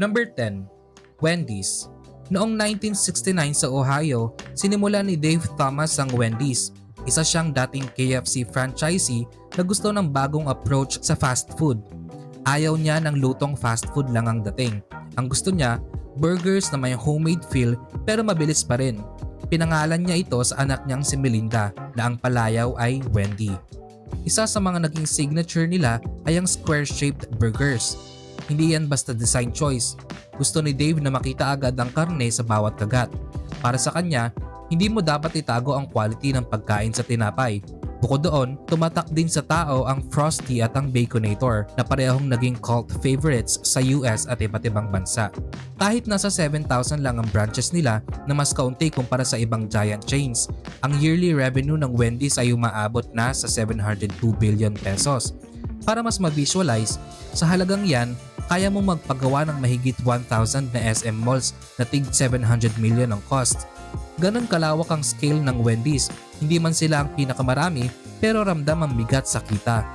Number 10. Wendy's. Noong 1969 sa Ohio, sinimula ni Dave Thomas ang Wendy's. Isa siyang dating KFC franchisee na gusto ng bagong approach sa fast food. Ayaw niya ng lutong fast food lang ang dating. Ang gusto niya, burgers na may homemade feel pero mabilis pa rin. Pinangalan niya ito sa anak niyang si Melinda na ang palayaw ay Wendy. Isa sa mga naging signature nila ay ang square-shaped burgers. Hindi yan basta design choice. Gusto ni Dave na makita agad ang karne sa bawat kagat. Para sa kanya, hindi mo dapat itago ang quality ng pagkain sa tinapay. Bukod doon, tumatak din sa tao ang Frosty at ang Baconator na parehong naging cult favorites sa US at iba't ibang bansa. Kahit nasa 7,000 lang ang branches nila na mas kaunti kumpara sa ibang giant chains, ang yearly revenue ng Wendy's ay umaabot na sa 702 billion pesos. Para mas ma-visualize, sa halagang yan, kaya mong magpagawa ng mahigit 1,000 na SM malls na tig 700 million ang cost. Ganon kalawak ang scale ng Wendy's, hindi man sila ang pinakamarami pero ramdam ang bigat sa kita.